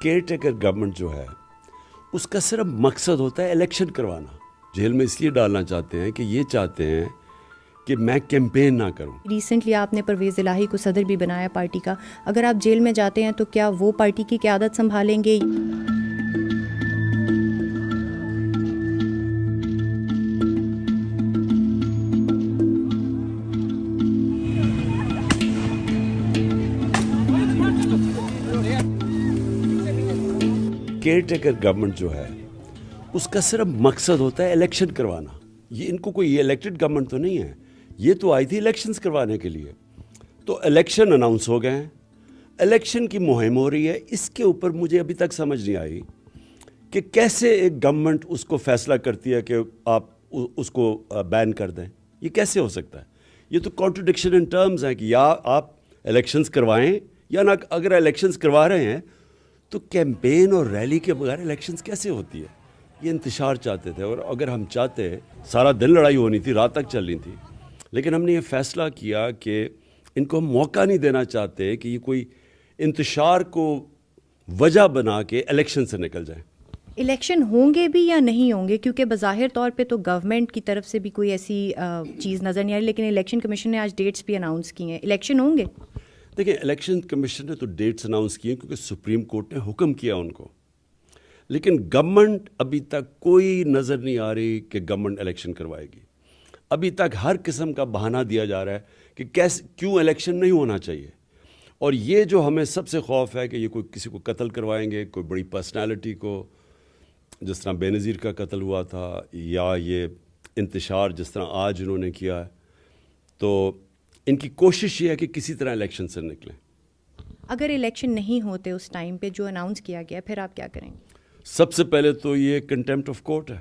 Care taker government جو ہے اس کا صرف مقصد ہوتا ہے الیکشن کروانا. جیل میں اس لیے ڈالنا چاہتے ہیں کہ یہ چاہتے ہیں کہ میں کیمپین نہ کروں. ریسنٹلی آپ نے پرویز الہی کو صدر بھی بنایا پارٹی کا. اگر آپ جیل میں جاتے ہیں تو کیا وہ پارٹی کی قیادت سنبھالیں گے؟ کیئر ٹیکر گورنمنٹ جو ہے اس کا صرف مقصد ہوتا ہے الیکشن کروانا. یہ ان کو کوئی الیکٹڈ گورنمنٹ تو نہیں ہے, یہ تو آئی تھی الیکشنز کروانے کے لیے. تو الیکشن اناؤنس ہو گئے ہیں, الیکشن کی مہم ہو رہی ہے. اس کے اوپر مجھے ابھی تک سمجھ نہیں آئی کہ کیسے ایک گورنمنٹ اس کو فیصلہ کرتی ہے کہ آپ اس کو بین کر دیں. یہ کیسے ہو سکتا ہے؟ یہ تو کانٹرڈکشن ان ٹرمز ہیں کہ یا آپ الیکشنز کروائیں یا نہ. اگر الیکشنز کروا رہے ہیں تو کیمپین اور ریلی کے بغیر الیکشنز کیسے ہوتی ہے؟ یہ انتشار چاہتے تھے, اور اگر ہم چاہتے, سارا دن لڑائی ہونی تھی, رات تک چلنی تھی, لیکن ہم نے یہ فیصلہ کیا کہ ان کو ہم موقع نہیں دینا چاہتے کہ یہ کوئی انتشار کو وجہ بنا کے الیکشن سے نکل جائیں. الیکشن ہوں گے بھی یا نہیں ہوں گے؟ کیونکہ بظاہر طور پہ تو گورنمنٹ کی طرف سے بھی کوئی ایسی چیز نظر نہیں آ رہی, لیکن الیکشن کمیشن نے آج ڈیٹس بھی اناؤنس کی ہیں. الیکشن ہوں گے؟ دیکھیں, الیکشن کمیشن نے تو ڈیٹس اناؤنس کی ہیں کیونکہ سپریم کورٹ نے حکم کیا ان کو, لیکن گورنمنٹ ابھی تک کوئی نظر نہیں آ رہی کہ گورنمنٹ الیکشن کروائے گی. ابھی تک ہر قسم کا بہانہ دیا جا رہا ہے کہ کیوں الیکشن نہیں ہونا چاہیے. اور یہ جو ہمیں سب سے خوف ہے کہ یہ کوئی کسی کو قتل کروائیں گے, کوئی بڑی پرسنالٹی کو, جس طرح بے نظیر کا قتل ہوا تھا, یا یہ انتشار جس طرح آج انہوں نے کیا ہے. تو ان کی کوشش یہ ہے کہ کسی طرح الیکشن سے نکلیں. اگر الیکشن نہیں ہوتے اس ٹائم پہ جو اناؤنس کیا گیا, پھر آپ کیا کریں گے؟ سب سے پہلے تو یہ کنٹیمپٹ آف کورٹ ہے.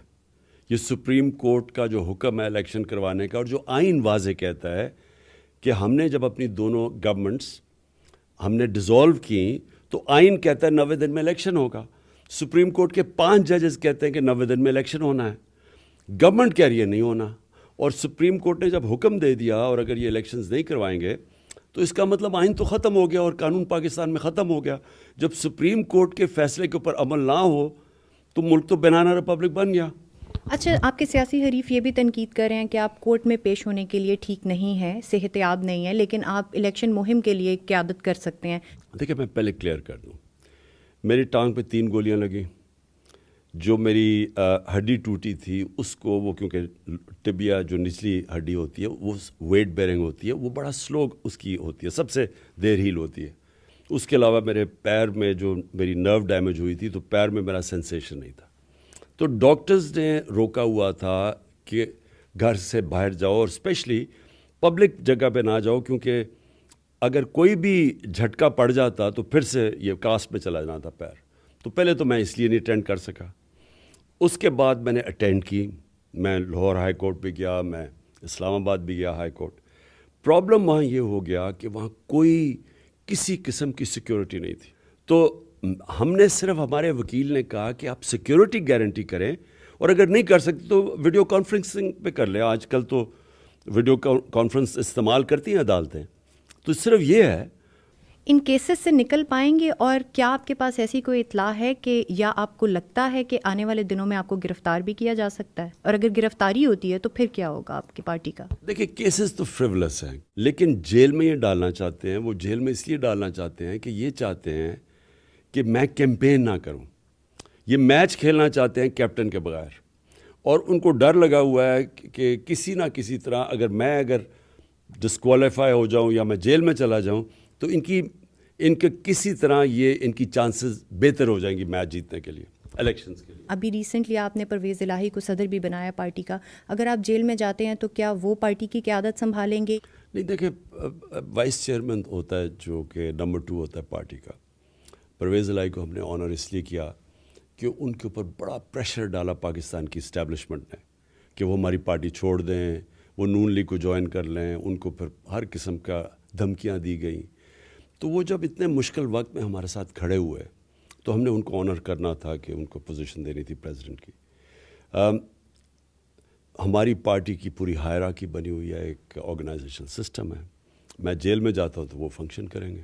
یہ سپریم کورٹ کا جو حکم ہے الیکشن کروانے کا, اور جو آئین واضح کہتا ہے کہ ہم نے جب اپنی دونوں گورنمنٹس ہم نے ڈیزالو کی تو آئین کہتا ہے 90 دن میں الیکشن ہوگا. سپریم کورٹ کے 5 ججز کہتے ہیں کہ 90 دن میں الیکشن ہونا ہے. گورنمنٹ کہہ رہی ہے نہیں ہونا, اور سپریم کورٹ نے جب حکم دے دیا, اور اگر یہ الیکشنز نہیں کروائیں گے تو اس کا مطلب آئین تو ختم ہو گیا اور قانون پاکستان میں ختم ہو گیا. جب سپریم کورٹ کے فیصلے کے اوپر عمل نہ ہو تو ملک تو بنانا ریپبلک بن گیا. اچھا, آپ کے سیاسی حریف یہ بھی تنقید کر رہے ہیں کہ آپ کورٹ میں پیش ہونے کے لیے ٹھیک نہیں ہیں, صحت یاب نہیں ہے, لیکن آپ الیکشن مہم کے لیے قیادت کر سکتے ہیں. دیکھیں, میں پہلے کلیئر کر دوں, میری ٹانگ پہ 3 گولیاں لگیں. جو میری ہڈی ٹوٹی تھی اس کو, وہ کیونکہ ٹبیا جو نچلی ہڈی ہوتی ہے وہ ویٹ بیرنگ ہوتی ہے, وہ بڑا سلو اس کی ہوتی ہے, سب سے دیر ہیل ہوتی ہے. اس کے علاوہ میرے پیر میں جو میری نرو ڈیمیج ہوئی تھی تو پیر میں میرا سینسیشن نہیں تھا. تو ڈاکٹرز نے روکا ہوا تھا کہ گھر سے باہر جاؤ, اور اسپیشلی پبلک جگہ پہ نہ جاؤ, کیونکہ اگر کوئی بھی جھٹکا پڑ جاتا تو پھر سے یہ کاسٹ میں چلا جانا تھا پیر. تو پہلے تو میں اس لیے نہیں اٹینڈ کر سکا. اس کے بعد میں نے اٹینڈ کی, میں لاہور ہائی کورٹ بھی گیا, میں اسلام آباد بھی گیا ہائی کورٹ. پرابلم وہاں یہ ہو گیا کہ وہاں کوئی کسی قسم کی سیکیورٹی نہیں تھی. تو ہم نے صرف, ہمارے وکیل نے کہا کہ آپ سیکیورٹی گارنٹی کریں, اور اگر نہیں کر سکتے تو ویڈیو کانفرنسنگ پہ کر لیں. آج کل تو ویڈیو کانفرنس استعمال کرتی ہیں عدالتیں. تو صرف یہ ہے. ان کیسز سے نکل پائیں گے؟ اور کیا آپ کے پاس ایسی کوئی اطلاع ہے کہ, یا آپ کو لگتا ہے کہ آنے والے دنوں میں آپ کو گرفتار بھی کیا جا سکتا ہے؟ اور اگر گرفتاری ہوتی ہے تو پھر کیا ہوگا آپ کی پارٹی کا؟ دیکھیں, کیسز تو فریولس ہیں, لیکن جیل میں یہ ڈالنا چاہتے ہیں, وہ جیل میں اس لیے ڈالنا چاہتے ہیں کہ یہ چاہتے ہیں کہ میں کیمپین نہ کروں. یہ میچ کھیلنا چاہتے ہیں کیپٹن کے بغیر, اور ان کو ڈر لگا ہوا ہے کہ کسی نہ کسی طرح اگر ڈسکوالیفائی ہو جاؤں یا میں جیل میں چلا جاؤں تو ان کے کسی طرح یہ ان کی چانسز بہتر ہو جائیں گی میچ جیتنے کے لیے, الیکشنز کے لیے. ابھی ریسنٹلی آپ نے پرویز الہی کو صدر بھی بنایا پارٹی کا. اگر آپ جیل میں جاتے ہیں تو کیا وہ پارٹی کی قیادت سنبھالیں گے؟ نہیں, دیکھیں, وائس چیئرمین ہوتا ہے جو کہ نمبر 2 ہوتا ہے پارٹی کا. پرویز الہی کو ہم نے آنر اس لیے کیا کہ ان کے اوپر بڑا پریشر ڈالا پاکستان کی اسٹیبلشمنٹ نے کہ وہ ہماری پارٹی چھوڑ دیں, وہ نون لیگ کو جوائن کر لیں. ان کو پھر ہر قسم کا دھمکیاں دی گئیں. تو وہ جب اتنے مشکل وقت میں ہمارے ساتھ کھڑے ہوئے تو ہم نے ان کو آنر کرنا تھا کہ ان کو پوزیشن دینی تھی پریزیڈنٹ کی. ہماری پارٹی کی پوری ہائرارکی بنی ہوئی ہے, ایک آرگنائزیشن سسٹم ہے. میں جیل میں جاتا ہوں تو وہ فنکشن کریں گے.